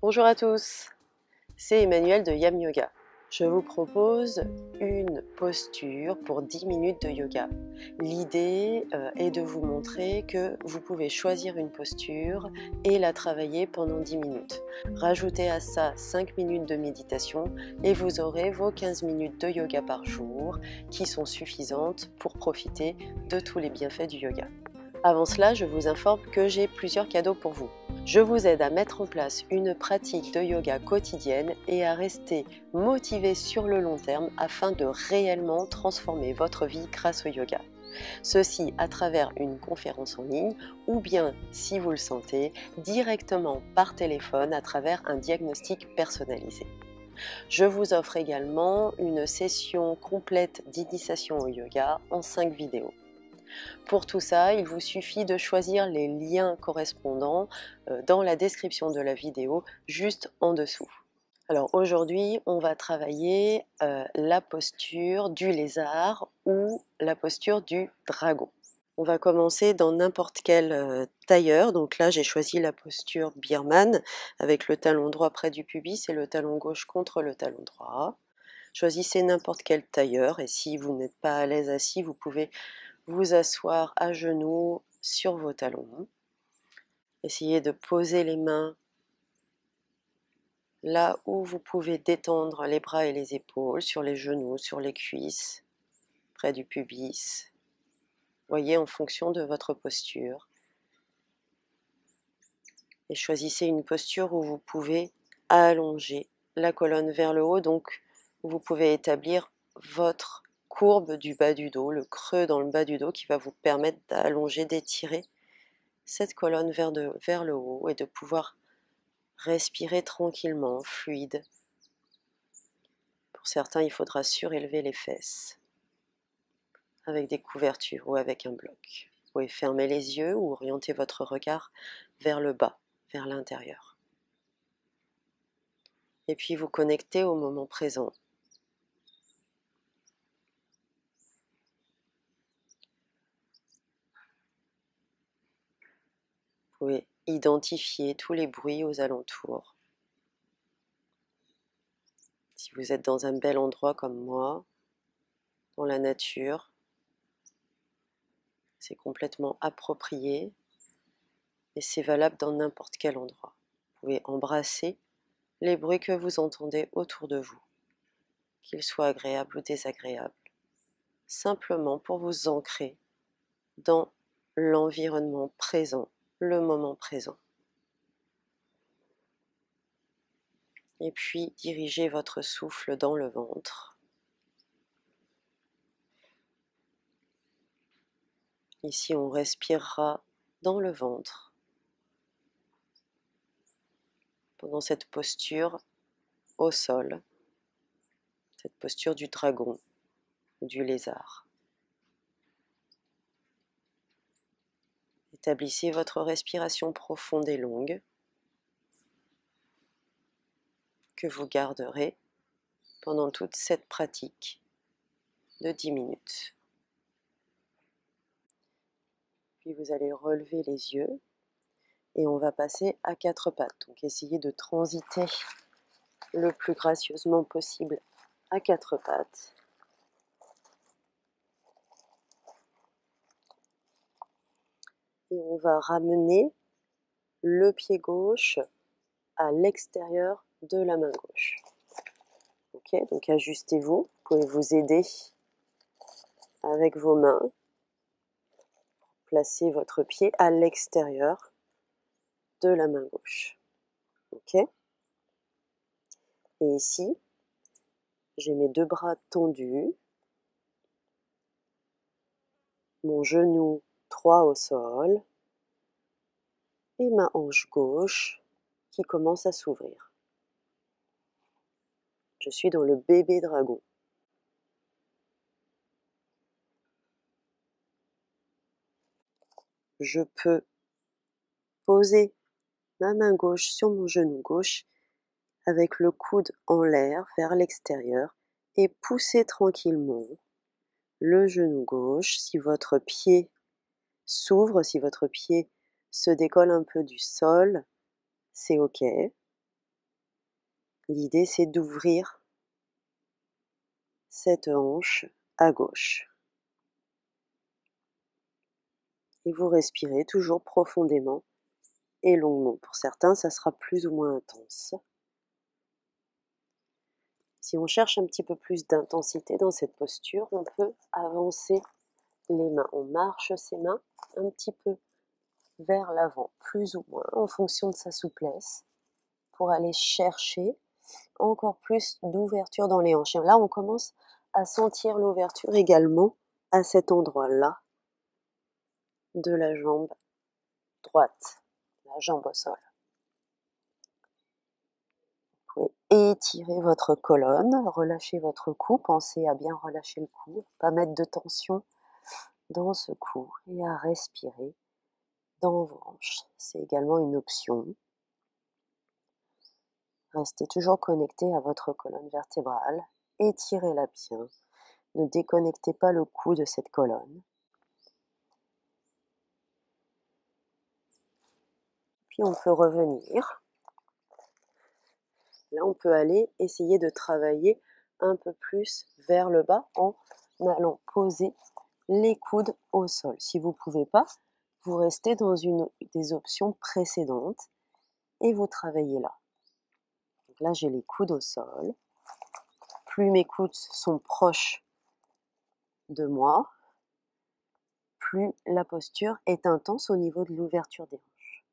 Bonjour à tous, c'est Emmanuel de Yam Yoga. Je vous propose une posture pour 10 minutes de yoga. L'idée est de vous montrer que vous pouvez choisir une posture et la travailler pendant 10 minutes. Rajoutez à ça 5 minutes de méditation et vous aurez vos 15 minutes de yoga par jour qui sont suffisantes pour profiter de tous les bienfaits du yoga. Avant cela, je vous informe que j'ai plusieurs cadeaux pour vous. Je vous aide à mettre en place une pratique de yoga quotidienne et à rester motivé sur le long terme afin de réellement transformer votre vie grâce au yoga. Ceci à travers une conférence en ligne ou bien, si vous le sentez, directement par téléphone à travers un diagnostic personnalisé. Je vous offre également une session complète d'initiation au yoga en 5 vidéos. Pour tout ça, il vous suffit de choisir les liens correspondants dans la description de la vidéo, juste en dessous. Alors aujourd'hui, on va travailler la posture du lézard ou la posture du dragon. On va commencer dans n'importe quel tailleur. Donc là, j'ai choisi la posture Birman avec le talon droit près du pubis et le talon gauche contre le talon droit. Choisissez n'importe quel tailleur et si vous n'êtes pas à l'aise assis, vous pouvez vous asseoir à genoux sur vos talons. Essayez de poser les mains là où vous pouvez détendre les bras et les épaules, sur les genoux, sur les cuisses, près du pubis. Voyez en fonction de votre posture. Et choisissez une posture où vous pouvez allonger la colonne vers le haut. Donc vous pouvez établir votre courbe du bas du dos, le creux dans le bas du dos qui va vous permettre d'allonger, d'étirer cette colonne vers le haut et de pouvoir respirer tranquillement, fluide. Pour certains, il faudra surélever les fesses avec des couvertures ou avec un bloc. Vous pouvez fermer les yeux ou orienter votre regard vers le bas, vers l'intérieur. Et puis vous connectez au moment présent. Vous pouvez identifier tous les bruits aux alentours. Si vous êtes dans un bel endroit comme moi, dans la nature, c'est complètement approprié et c'est valable dans n'importe quel endroit. Vous pouvez embrasser les bruits que vous entendez autour de vous, qu'ils soient agréables ou désagréables, simplement pour vous ancrer dans l'environnement présent, le moment présent. Et puis dirigez votre souffle dans le ventre. Ici, on respirera dans le ventre pendant cette posture au sol, cette posture du dragon ou du lézard. Établissez votre respiration profonde et longue que vous garderez pendant toute cette pratique de 10 minutes. Puis vous allez relever les yeux et on va passer à 4 pattes. Donc essayez de transiter le plus gracieusement possible à 4 pattes. Et on va ramener le pied gauche à l'extérieur de la main gauche. Ok, donc ajustez-vous. Vous pouvez vous aider avec vos mains. Placez votre pied à l'extérieur de la main gauche. Ok. Et ici, j'ai mes 2 bras tendus, mon genou droit au sol et ma hanche gauche qui commence à s'ouvrir. Je suis dans le bébé dragon. Je peux poser ma main gauche sur mon genou gauche avec le coude en l'air vers l'extérieur et pousser tranquillement le genou gauche. Si votre pied s'ouvre, si votre pied se décolle un peu du sol, c'est ok. L'idée, c'est d'ouvrir cette hanche à gauche. Et vous respirez toujours profondément et longuement. Pour certains, ça sera plus ou moins intense. Si on cherche un petit peu plus d'intensité dans cette posture, on peut avancer les mains. On marche ses mains un petit peu vers l'avant, plus ou moins, en fonction de sa souplesse, pour aller chercher encore plus d'ouverture dans les hanches. Et là, on commence à sentir l'ouverture également à cet endroit-là de la jambe droite, la jambe au sol. Vous pouvez étirer votre colonne, relâcher votre cou, pensez à bien relâcher le cou, pas mettre de tension dans ce cou et à respirer dans vos hanches. C'est également une option. Restez toujours connecté à votre colonne vertébrale, étirez-la bien, ne déconnectez pas le cou de cette colonne. Puis on peut revenir. Là, on peut aller essayer de travailler un peu plus vers le bas en allant poser les coudes au sol. Si vous ne pouvez pas, vous restez dans une des options précédentes et vous travaillez là. Donc là, j'ai les coudes au sol. Plus mes coudes sont proches de moi, plus la posture est intense au niveau de l'ouverture des hanches.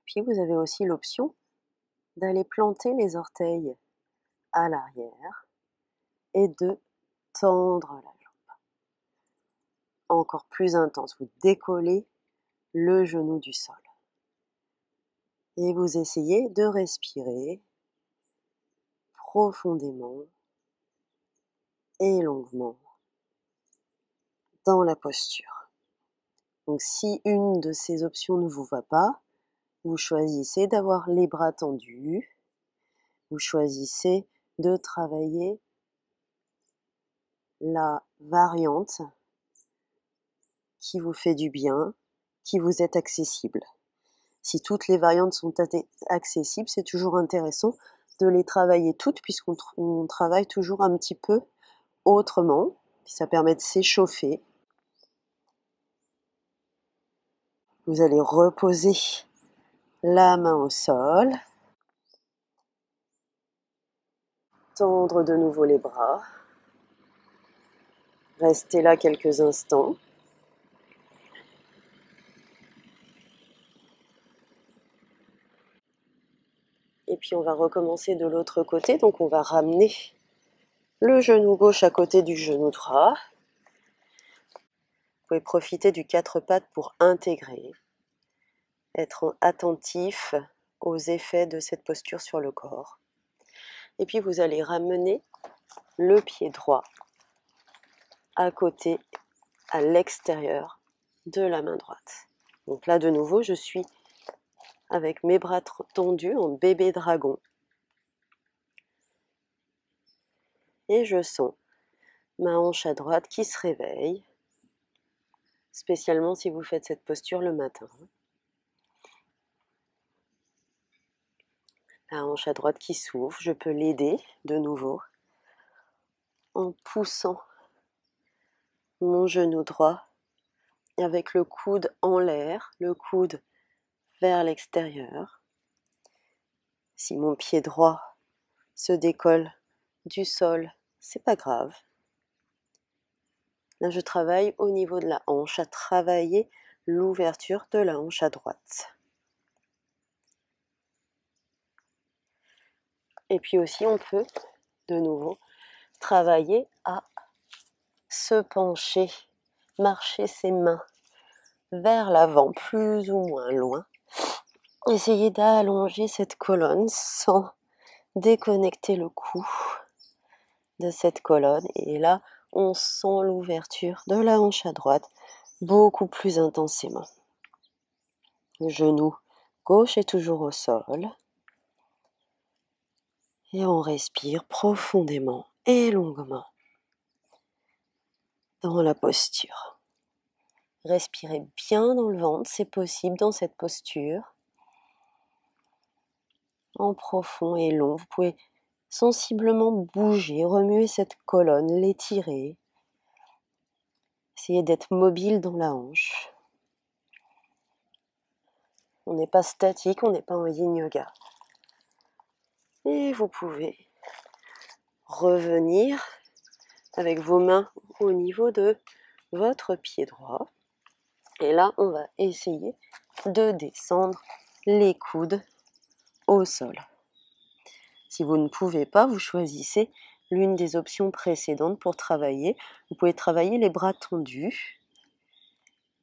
Puis vous avez aussi l'option d'aller planter les orteils à l'arrière et de tendre la jambe. Encore plus intense, vous décollez le genou du sol. Et vous essayez de respirer profondément et longuement dans la posture. Donc si une de ces options ne vous va pas, vous choisissez d'avoir les bras tendus, vous choisissez de travailler la variante qui vous fait du bien, qui vous est accessible. Si toutes les variantes sont accessibles, c'est toujours intéressant de les travailler toutes puisqu'on travaille toujours un petit peu autrement. Ça permet de s'échauffer. Vous allez reposer la main au sol, tendre de nouveau les bras, restez là quelques instants. Et puis on va recommencer de l'autre côté, donc on va ramener le genou gauche à côté du genou droit. Vous pouvez profiter du 4 pattes pour intégrer, être attentif aux effets de cette posture sur le corps. Et puis vous allez ramener le pied droit à côté, à l'extérieur de la main droite. Donc là de nouveau, je suis avec mes bras tendus en bébé dragon. Et je sens ma hanche à droite qui se réveille, spécialement si vous faites cette posture le matin. La hanche à droite qui s'ouvre, je peux l'aider de nouveau en poussant mon genou droit avec le coude en l'air, le coude vers l'extérieur. Si mon pied droit se décolle du sol, c'est pas grave. Là, je travaille au niveau de la hanche, à travailler l'ouverture de la hanche à droite. Et puis aussi, on peut, de nouveau, travailler à se pencher, marcher ses mains vers l'avant, plus ou moins loin. Essayez d'allonger cette colonne sans déconnecter le cou de cette colonne. Et là, on sent l'ouverture de la hanche à droite beaucoup plus intensément. Le genou gauche est toujours au sol. Et on respire profondément et longuement dans la posture. Respirez bien dans le ventre, c'est possible dans cette posture. en profond et long. Vous pouvez sensiblement bouger, remuer cette colonne, l'étirer. Essayez d'être mobile dans la hanche. On n'est pas statique, on n'est pas en yin yoga. Et vous pouvez revenir avec vos mains au niveau de votre pied droit. Et là, on va essayer de descendre les coudes au sol. Si vous ne pouvez pas, vous choisissez l'une des options précédentes pour travailler. Vous pouvez travailler les bras tendus.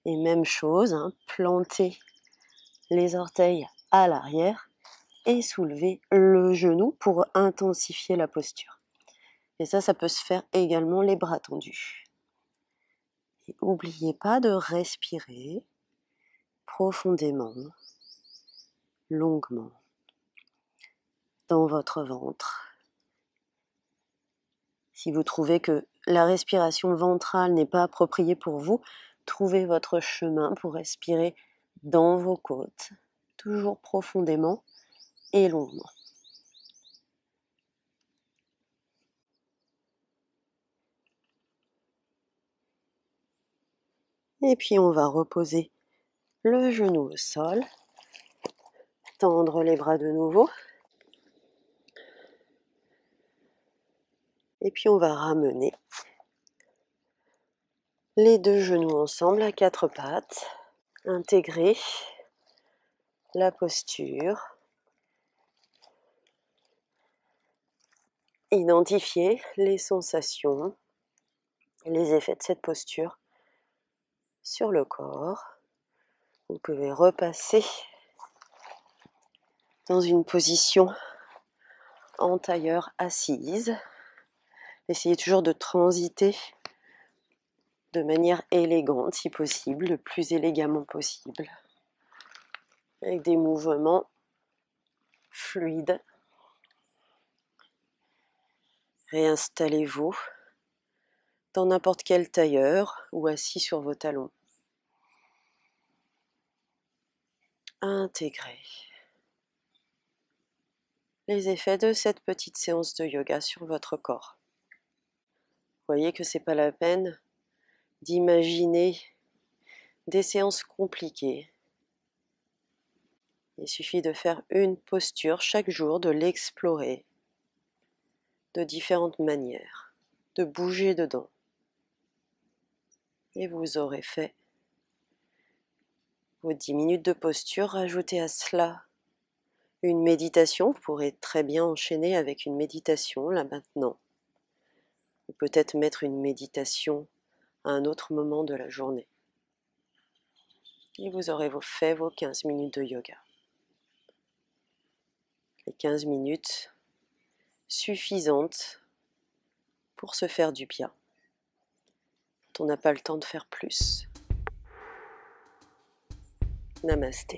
Et même chose, planter les orteils à l'arrière et soulever le genou pour intensifier la posture. Et ça peut se faire également les bras tendus. Et n'oubliez pas de respirer profondément, longuement, dans votre ventre. Si vous trouvez que la respiration ventrale n'est pas appropriée pour vous, trouvez votre chemin pour respirer dans vos côtes, toujours profondément et longuement. Et puis on va reposer le genou au sol, tendre les bras de nouveau. Et puis on va ramener les deux genoux ensemble à quatre pattes, intégrer la posture, identifier les sensations, les effets de cette posture sur le corps. Vous pouvez repasser dans une position en tailleur assise. Essayez toujours de transiter de manière élégante, si possible, le plus élégamment possible, avec des mouvements fluides. Réinstallez-vous dans n'importe quel tailleur ou assis sur vos talons. Intégrez les effets de cette petite séance de yoga sur votre corps. Voyez que c'est pas la peine d'imaginer des séances compliquées. Il suffit de faire une posture chaque jour, de l'explorer de différentes manières, de bouger dedans. Et vous aurez fait vos 10 minutes de posture. Rajoutez à cela une méditation. Vous pourrez très bien enchaîner avec une méditation là maintenant. Ou peut-être mettre une méditation à un autre moment de la journée. Et vous aurez fait vos 15 minutes de yoga. Les 15 minutes suffisantes pour se faire du bien. On n'a pas le temps de faire plus. Namasté.